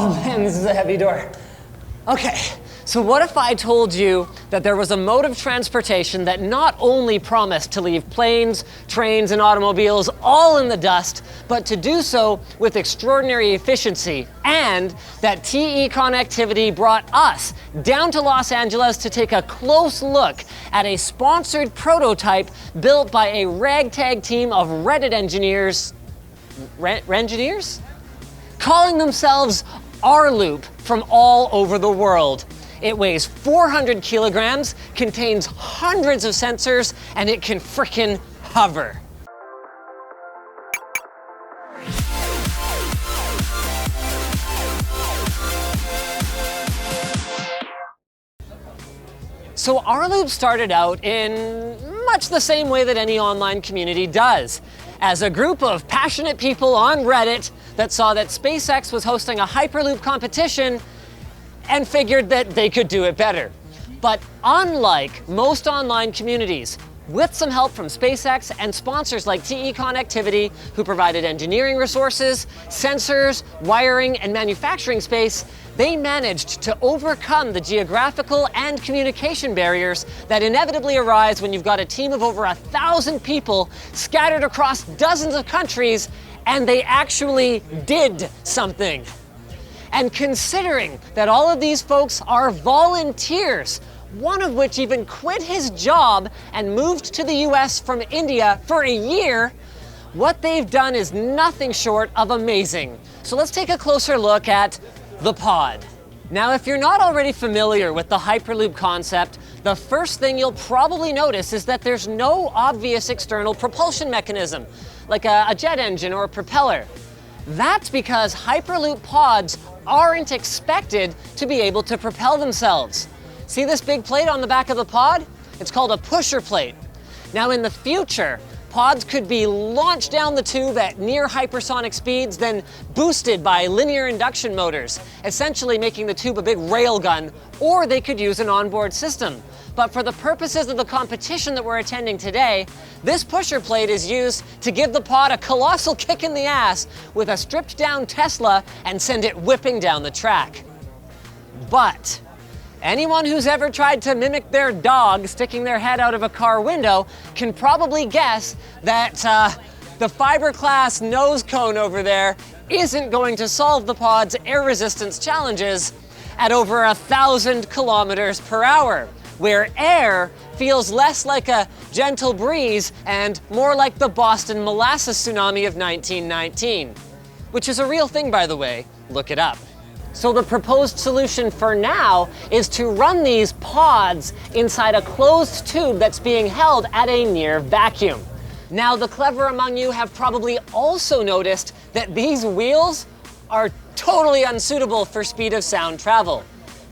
Oh man, this is a heavy door. Okay, so what if I told you that there was a mode of transportation that not only promised to leave planes, trains, and automobiles all in the dust, but to do so with extraordinary efficiency, and that TE Connectivity brought us down to Los Angeles to take a close look at a sponsored prototype built by a ragtag team of Reddit engineers, Rengineers? Calling themselves Hyperloop from all over the world. It weighs 400 kilograms, contains hundreds of sensors, and it can frickin' hover. So Hyperloop started out in much the same way that any online community does, as a group of passionate people on Reddit that saw that SpaceX was hosting a Hyperloop competition and figured that they could do it better. But unlike most online communities, with some help from SpaceX and sponsors like TE Connectivity, who provided engineering resources, sensors, wiring, and manufacturing space, they managed to overcome the geographical and communication barriers that inevitably arise when you've got a team of over 1,000 people scattered across dozens of countries, and they actually did something. And considering that all of these folks are volunteers, one of which even quit his job and moved to the US from India for a year, what they've done is nothing short of amazing. So let's take a closer look at the pod. Now, if you're not already familiar with the Hyperloop concept, the first thing you'll probably notice is that there's no obvious external propulsion mechanism, like a jet engine or a propeller. That's because Hyperloop pods aren't expected to be able to propel themselves. See this big plate on the back of the pod? It's called a pusher plate. Now in the future, pods could be launched down the tube at near hypersonic speeds, then boosted by linear induction motors, essentially making the tube a big railgun, or they could use an onboard system. But for the purposes of the competition that we're attending today, this pusher plate is used to give the pod a colossal kick in the ass with a stripped down Tesla and send it whipping down the track. But anyone who's ever tried to mimic their dog sticking their head out of a car window can probably guess that the fiberglass nose cone over there isn't going to solve the pod's air resistance challenges at over 1,000 kilometers per hour, where air feels less like a gentle breeze and more like the Boston molasses tsunami of 1919, which is a real thing, by the way. Look it up. So the proposed solution for now is to run these pods inside a closed tube that's being held at a near vacuum. Now, the clever among you have probably also noticed that these wheels are totally unsuitable for speed of sound travel.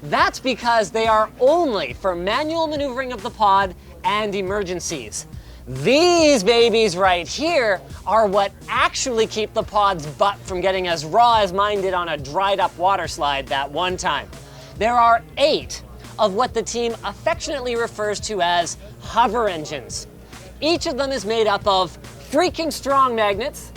That's because they are only for manual maneuvering of the pod and emergencies. These babies right here are what actually keep the pod's butt from getting as raw as mine did on a dried up water slide that one time. There are 8 of what the team affectionately refers to as hover engines. Each of them is made up of freaking strong magnets,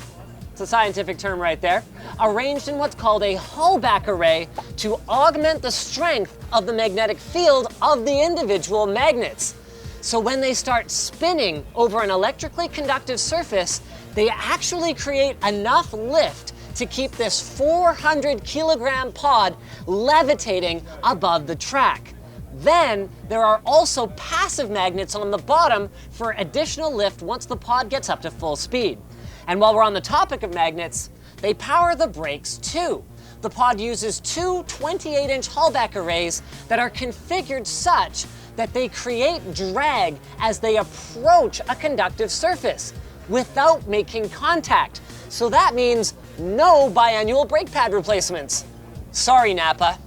it's a scientific term right there, arranged in what's called a Hallback array to augment the strength of the magnetic field of the individual magnets. So when they start spinning over an electrically conductive surface, they actually create enough lift to keep this 400 kilogram pod levitating above the track. Then there are also passive magnets on the bottom for additional lift once the pod gets up to full speed. And while we're on the topic of magnets, they power the brakes too. The pod uses 2 28-inch Hallback arrays that are configured such that they create drag as they approach a conductive surface without making contact. So that means no biannual brake pad replacements. Sorry, Napa.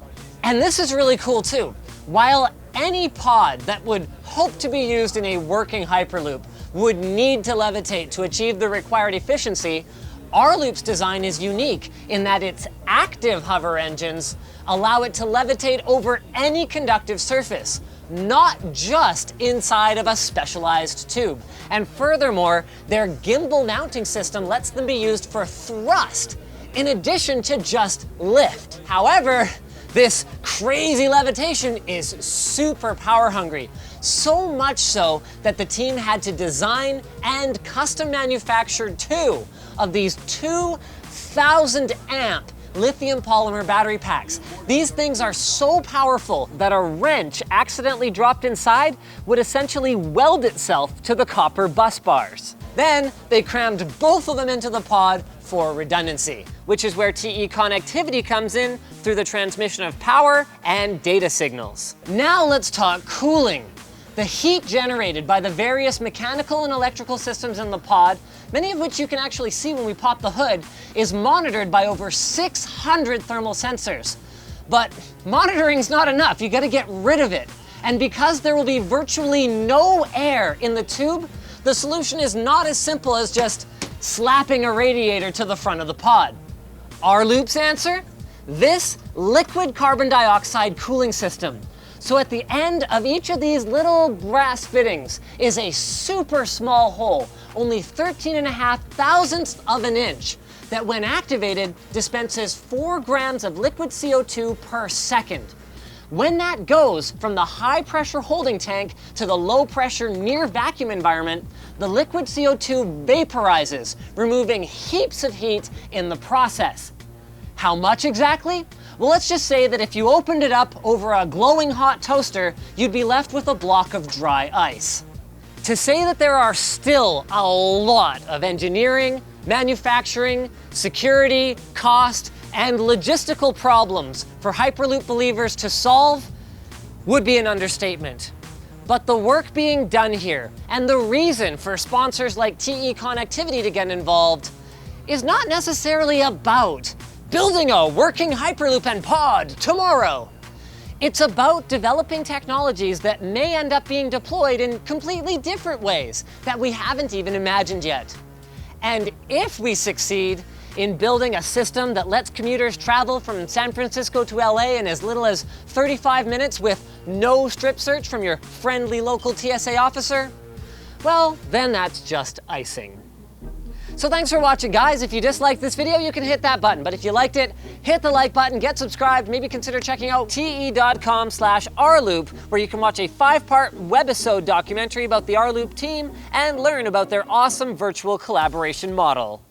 And this is really cool too. While any pod that would hope to be used in a working Hyperloop would need to levitate to achieve the required efficiency, Hyperloop's design is unique in that its active hover engines allow it to levitate over any conductive surface, not just inside of a specialized tube. And furthermore, their gimbal mounting system lets them be used for thrust in addition to just lift. However, this crazy levitation is super power hungry. So much so that the team had to design and custom manufacture two of these 2,000 amp lithium polymer battery packs. These things are so powerful that a wrench accidentally dropped inside would essentially weld itself to the copper bus bars. Then they crammed both of them into the pod for redundancy, which is where TE connectivity comes in through the transmission of power and data signals. Now let's talk cooling. The heat generated by the various mechanical and electrical systems in the pod, many of which you can actually see when we pop the hood, is monitored by over 600 thermal sensors. But monitoring's not enough, you gotta get rid of it. And because there will be virtually no air in the tube, the solution is not as simple as just slapping a radiator to the front of the pod. Our Loop's answer? This liquid carbon dioxide cooling system. So at the end of each of these little brass fittings is a super small hole, only 13.5 thousandths of an inch, that when activated dispenses 4 grams of liquid CO2 per second. When that goes from the high pressure holding tank to the low pressure near vacuum environment, the liquid CO2 vaporizes, removing heaps of heat in the process. How much exactly? Well, let's just say that if you opened it up over a glowing hot toaster, you'd be left with a block of dry ice. To say that there are still a lot of engineering, manufacturing, security, cost, and logistical problems for Hyperloop believers to solve would be an understatement. But the work being done here, and the reason for sponsors like TE Connectivity to get involved, is not necessarily about building a working Hyperloop and pod tomorrow. It's about developing technologies that may end up being deployed in completely different ways that we haven't even imagined yet. And if we succeed in building a system that lets commuters travel from San Francisco to LA in as little as 35 minutes with no strip search from your friendly local TSA officer, well, then that's just icing. So thanks for watching, guys. If you disliked this video, you can hit that button. But if you liked it, hit the like button, get subscribed, maybe consider checking out te.com/rloop, where you can watch a 5-part webisode documentary about the rloop team and learn about their awesome virtual collaboration model.